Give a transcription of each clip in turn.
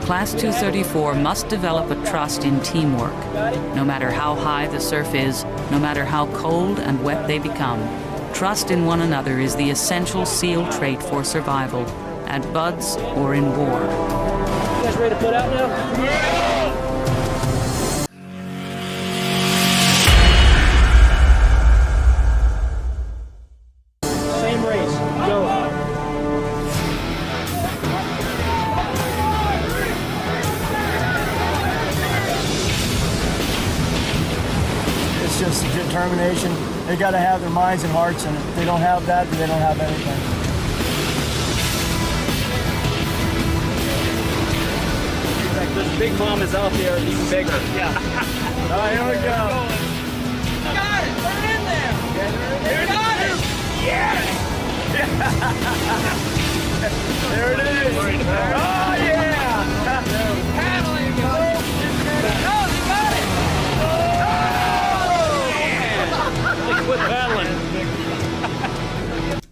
Class 234 must develop a trust in teamwork. No matter how high the surf is, no matter how cold and wet they become, trust in one another is the essential SEAL trait for survival, at BUD/S or in war. You guys ready to put out now? Yeah! Same race, go. It's just determination. They got to have their minds and hearts, and if they don't have that, then they don't have anything. Those big mamas out there are even bigger. Yeah. All right, here we go. Got it! Put it in there! You got it! Yes! There it is. Oh, yeah! Paddling, go! Oh, you got it! Like quit paddling.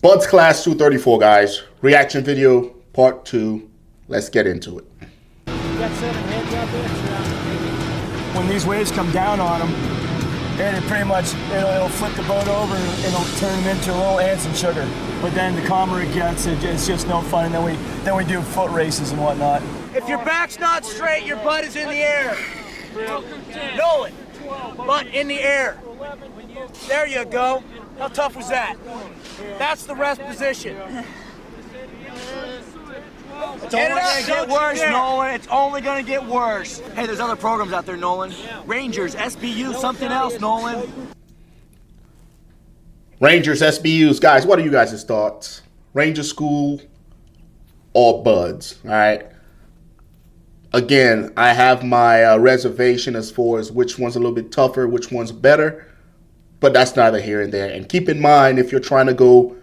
BUD/S Class 234, guys. Reaction video, part 2. Let's get into it. Got 7 heads out there. When these waves come down on them, and it pretty much, it'll flip the boat over and it'll turn them into little ants and sugar. But then the calmer it gets, it's just no fun. And then we do foot races and whatnot. If your back's not straight, your butt is in the air. Nolan, butt in the air. There you go. How tough was that? That's the rest position. It's only going to get worse, Nolan. It's only going to get worse. Hey, there's other programs out there, Nolan. Rangers, SBU, something else, Nolan. Rangers, SBUs. Guys, what are you guys' thoughts? Ranger School or BUD/S? All right. Again, I have my reservation as far as which one's a little bit tougher, which one's better. But that's neither here and there. And keep in mind, if you're trying to go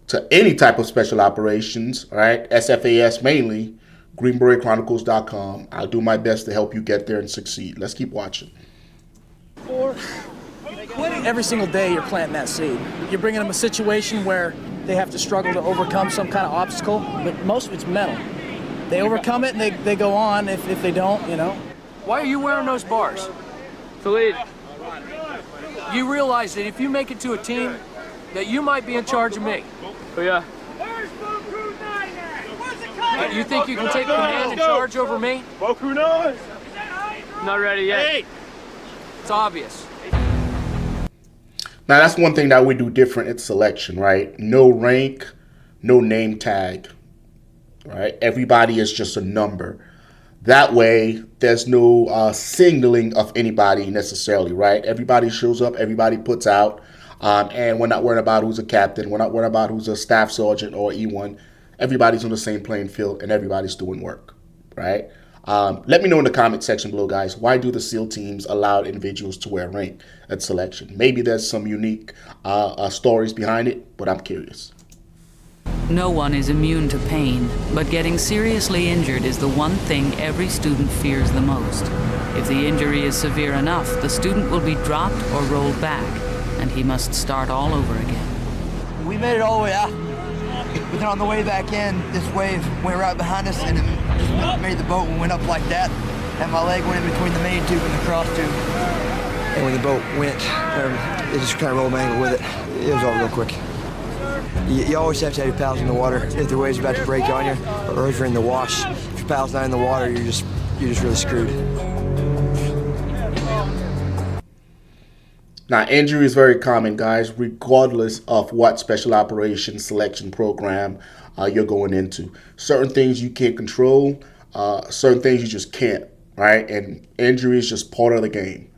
to any type of special operations, all right, SFAS mainly, GreenBeretChronicles.com. I'll do my best to help you get there and succeed. Let's keep watching. Every single day you're planting that seed. You're bringing them a situation where they have to struggle to overcome some kind of obstacle, but most of it's mental. They overcome it and they go on. If they don't, you know. Why are you wearing those bars? To lead. You realize that if you make it to a team, that you might be in charge of me. Oh, yeah. You think you can take command and charge over me? Boku knows. Not ready yet. It's obvious. Now, that's one thing that we do different at selection, right? No rank, no name tag, right? Everybody is just a number. That way, there's no signaling of anybody necessarily, right? Everybody shows up, everybody puts out, and we're not worried about who's a captain. We're not worried about who's a staff sergeant or E1. Everybody's on the same playing field, and everybody's doing work, right? Let me know in the comment section below, guys, why do the SEAL teams allow individuals to wear rank at selection? Maybe there's some unique stories behind it, but I'm curious. No one is immune to pain, but getting seriously injured is the one thing every student fears the most. If the injury is severe enough, the student will be dropped or rolled back, and he must start all over again. We made it all the way out. But then on the way back in, this wave went right behind us and it just made the boat and went up like that. And my leg went in between the main tube and the cross tube. And when the boat went, it just kind of rolled my ankle with it. It was all real quick. You always have to have your paddles in the water if the wave's about to break on you, or if you're in the wash. If your paddle's not in the water, you're just really screwed. Now, injury is very common, guys, regardless of what special operations selection program you're going into. Certain things you can't control, certain things you just can't, right? And injury is just part of the game.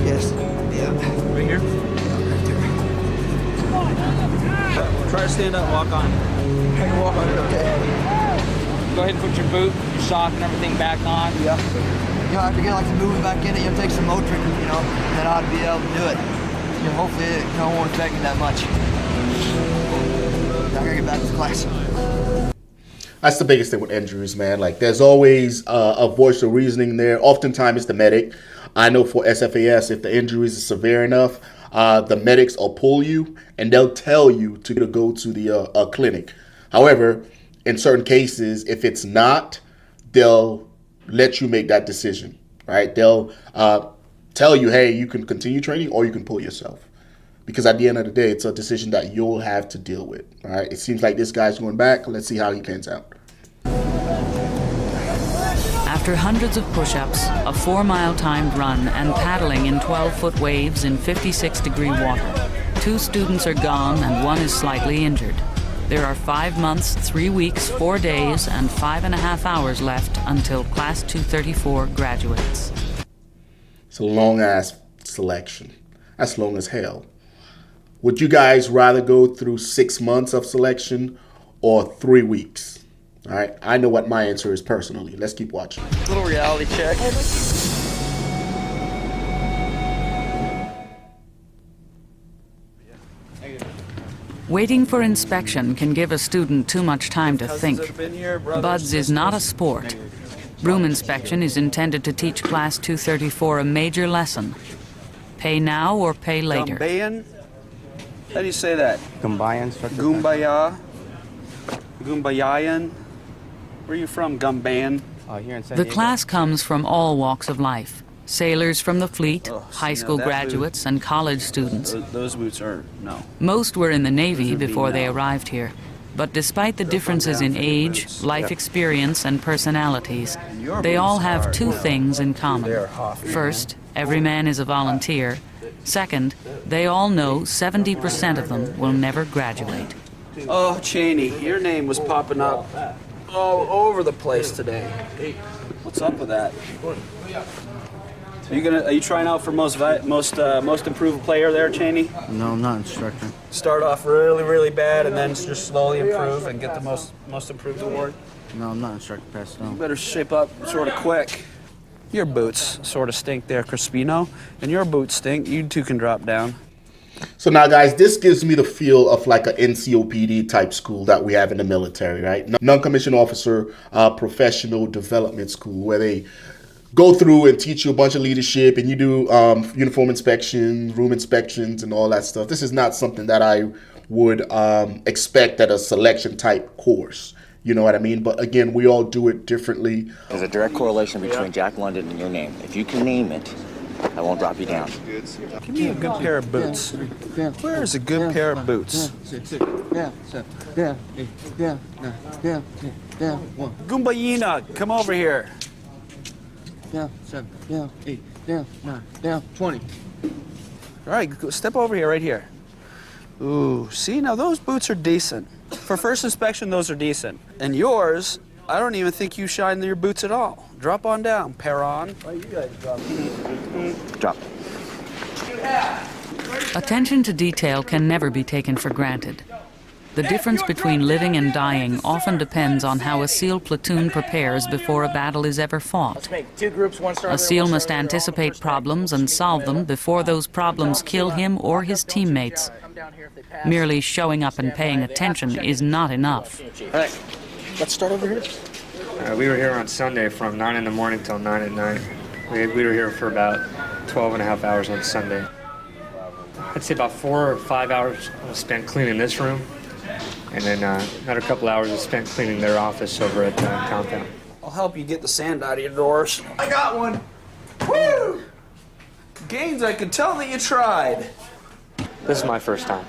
Yes. Yeah. Right here? Try to stand up, walk on. I can walk on it, okay. Go ahead and put your boot, your sock, and everything back on. Yeah. You'll have to get like the movement back in it. You'll take some Motrin, you know, and then I ought to be able to do it. You know, hopefully it won't affect me that much. I gotta get back to class. That's the biggest thing with injuries, man. Like, there's always a voice of reasoning there. Oftentimes, it's the medic. I know for SFAS, if the injuries are severe enough, the medics will pull you, and they'll tell you to go to the clinic. However, in certain cases, if it's not, they'll let you make that decision, right? They'll tell you, hey, you can continue training or you can pull yourself. Because at the end of the day, it's a decision that you'll have to deal with, all right? It seems like this guy's going back. Let's see how he pans out. After hundreds of push-ups, a 4-mile timed run, and paddling in 12-foot waves in 56-degree water, 2 students are gone and 1 is slightly injured. There are 5 months, 3 weeks, 4 days, and 5.5 hours left until Class 234 graduates. It's a long-ass selection. That's long as hell. Would you guys rather go through 6 months of selection or 3 weeks? All right, I know what my answer is personally. Let's keep watching. Little reality check. Waiting for inspection can give a student too much time to think. BUD/S is not a sport. Room inspection is intended to teach Class 234 a major lesson. Pay now or pay later. Gumbayan? How do you say that? Gumbayan. Gumbaya? Gumbayan? Where are you from, Gumbayan? Here in San The Diego. class comes from all walks of life. Sailors from the fleet, Oh, high see, now school that graduates, and college students. Those boots are, no. Most were in the Navy Those would be before they no. arrived here. But despite the differences in age, life experience, and personalities, they all have 2 things in common. First, every man is a volunteer. Second, they all know 70% of them will never graduate. Oh, Cheney, your name was popping up all over the place today. What's up with that? Are you trying out for most improved player there, Cheney? No, I'm not instructor. Start off really, really bad and then just slowly improve and get the most improved award? No, I'm not instructor, Pastor. You better shape up sort of quick. Your boots sort of stink there, Crispino, and your boots stink. You 2 can drop down. So now, guys, this gives me the feel of like a NCOPD type school that we have in the military, right? Non-commissioned officer professional development school, where they go through and teach you a bunch of leadership, and you do uniform inspections, room inspections, and all that stuff. This is not something that I would expect at a selection type course. You know what I mean? But again, we all do it differently. There's a direct correlation between Jack London and your name. If you can name it, I won't drop you down. Give me a good pair of boots. Where is a good pair of boots? Gumbayina, come over here. Down, 7, down, 8, down, 9, down, 20. All right, step over here, right here. Ooh, see, now those boots are decent. For first inspection, those are decent. And yours, I don't even think you shine your boots at all. Drop on down, pair on. Oh, you guys Drop. Attention to detail can never be taken for granted. The difference between living and dying often depends on how a SEAL platoon prepares before a battle is ever fought. A SEAL must anticipate problems and solve them before those problems kill him or his teammates. Merely showing up and paying attention is not enough. All right, let's start over here. We were here on Sunday from 9 in the morning till 9 at night. We were here for about 12.5 hours on Sunday. I'd say about 4 or 5 hours was spent cleaning this room, and then another couple hours was spent cleaning their office over at the compound. I'll help you get the sand out of your doors. I got one. Woo! Gaines, I could tell that you tried. This is my first time.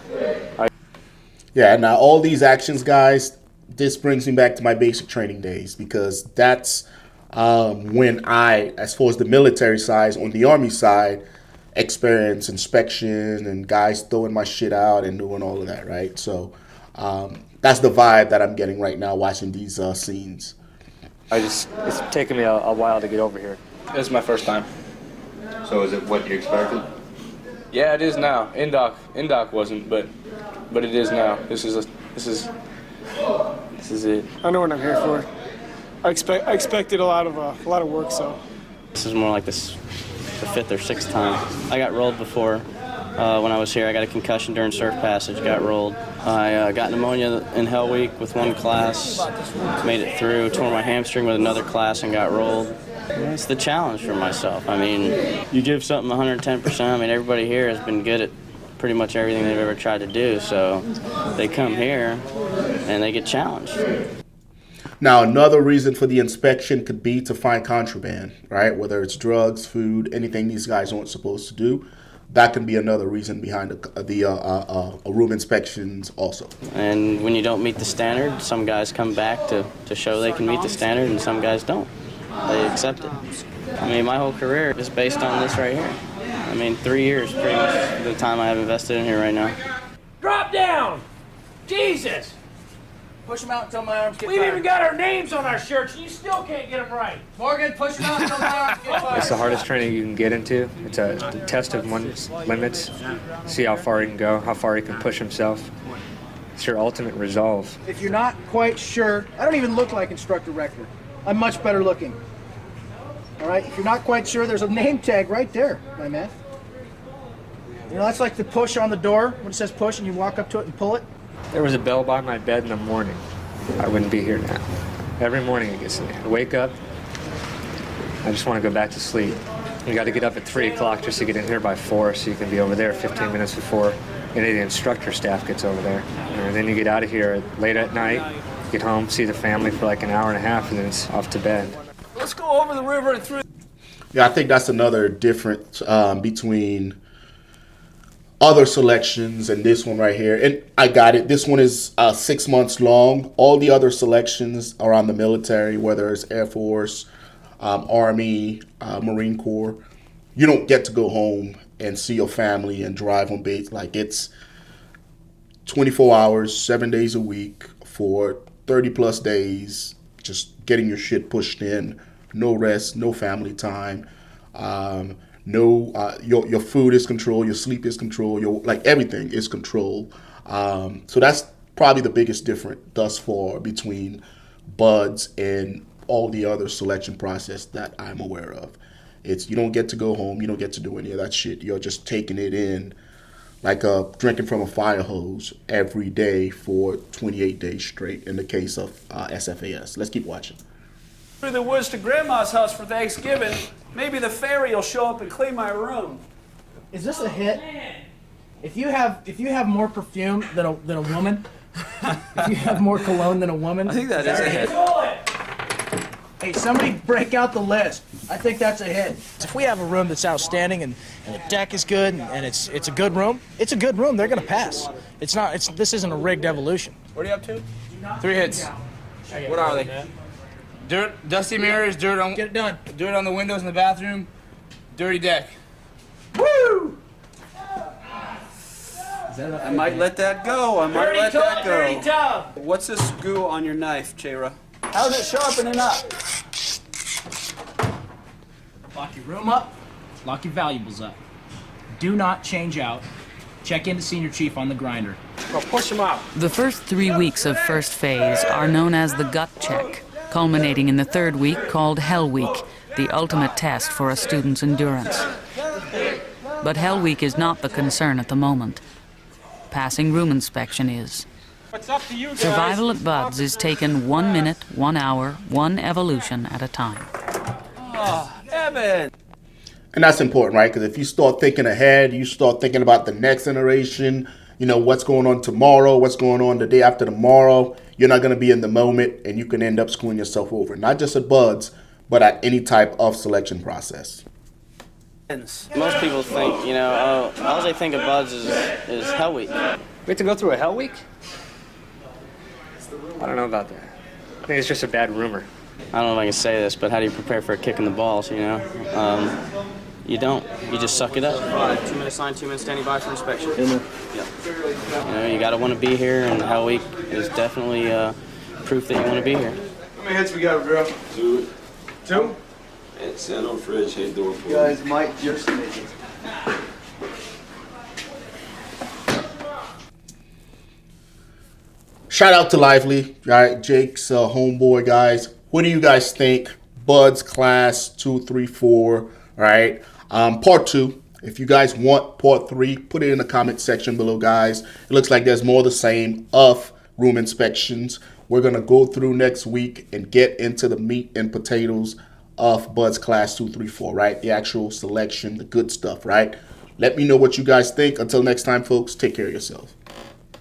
Yeah, now all these actions, guys, this brings me back to my basic training days, because that's when I, as far as the military side, on the Army side, experience inspection and guys throwing my shit out and doing all of that, right? So that's the vibe that I'm getting right now watching these scenes. It's taken me a while to get over here. This is my first time. So is it what you expected? Yeah, it is now. Indoc wasn't, but it is now. This is it. I know what I'm here for. I expected a lot of work, so. This is more like the 5th or 6th time. I got rolled before. When I was here, I got a concussion during surf passage, got rolled. I got pneumonia in Hell Week with one class, made it through, tore my hamstring with another class and got rolled. It's the challenge for myself. I mean, you give something 110%. I mean, everybody here has been good at pretty much everything they've ever tried to do, so they come here and they get challenged. Now, another reason for the inspection could be to find contraband, right? Whether it's drugs, food, anything these guys aren't supposed to do. That can be another reason behind the room inspections also. And when you don't meet the standard, some guys come back to show they can meet the standard, and some guys don't. They accept it. I mean, my whole career is based on this right here. I mean, 3 years, pretty much the time I have invested in here right now. Drop down! Jesus! Push them out until my arms get We've tired. even got our names on our shirts, and you still can't get them right. Morgan, push them out until my arms get tired. It's the hardest training you can get into. It's a test of one's limits. See how far he can go, how far he can push himself. It's your ultimate resolve. If you're not quite sure, I don't even look like Instructor Rector. I'm much better looking. All right, if you're not quite sure, there's a name tag right there, my man. You know, that's like the push on the door when it says push and you walk up to it and pull it. There was a bell by my bed in the morning. I wouldn't be here now. Every morning it gets to me. I wake up, I just want to go back to sleep. You got to get up at 3 o'clock just to get in here by 4 so you can be over there 15 minutes before any of the instructor staff gets over there. And then you get out of here late at night, get home, see the family for like an hour and a half, and then it's off to bed. Let's go over the river and through. Yeah, I think that's another difference between other selections and this one right here. And I got it. This one is 6 months long. All the other selections around the military, whether it's Air Force, Army, Marine Corps, you don't get to go home and see your family and drive on base. Like, it's 24 hours, 7 days a week for 30 plus days, just getting your shit pushed in. No rest, no family time. Your food is controlled, your sleep is controlled, like everything is controlled. So that's probably the biggest difference thus far between BUD/S and all the other selection process that I'm aware of. It's, you don't get to go home, you don't get to do any of that shit. You're just taking it in like drinking from a fire hose every day for 28 days straight in the case of SFAS. Let's keep watching. Through the woods to Grandma's house for Thanksgiving. Maybe the fairy will show up and clean my room. Is this a hit? If you have more perfume than a woman, if you have more cologne than a woman, I think that is a hit. Hey, somebody break out the list. I think that's a hit. If we have a room that's outstanding and the deck is good and it's a good room, it's a good room. They're gonna pass. This isn't a rigged evolution. What are you up to? 3 hits. What are they? Dirt, dusty mirrors, dirt on. Get it done. Dirt on the windows in the bathroom, dirty deck. Woo! I might let that go. I might let that go. Dirty tub. What's this goo on your knife, Chera? How's it sharpening up? Lock your room up. Lock your valuables up. Do not change out. Check into Senior Chief on the grinder. Go push him out. The first 3 weeks of first phase are known as the gut check, culminating in the 3rd week called Hell Week, the ultimate test for a student's endurance. But Hell Week is not the concern at the moment. Passing room inspection is. It's up to you guys. Survival at BUD/S is taken 1 minute, 1 hour, 1 evolution at a time. Oh, Evan! And that's important, right? Because if you start thinking ahead, you start thinking about the next generation, you know, what's going on tomorrow, what's going on the day after tomorrow, you're not going to be in the moment, and you can end up screwing yourself over. Not just at BUD/S, but at any type of selection process. Most people think, you know, all they think of BUD/S is Hell Week. We have to go through a Hell Week? I don't know about that. I think it's just a bad rumor. I don't know if I can say this, but how do you prepare for a kick in the balls, you know? You don't. You just suck it up. 2 minutes line, 2 minutes standing by for inspection. Yeah. You know, you got to want to be here, and Hell Week is definitely proof that you want to be here. How many hits we got, girl? 2. 2? And stand on fridge, ain't doing for Guys might just make it. Shout out to Lively, right? Jake's homeboy, guys. What do you guys think? BUD/S class 2, 3, 4, right? Part 2. If you guys want part 3, put it in the comment section below, guys. It looks like there's more of the same of room inspections. We're going to go through next week and get into the meat and potatoes of BUD/S class 2, 3, 4, right? The actual selection, the good stuff, right? Let me know what you guys think. Until next time, folks, take care of yourself.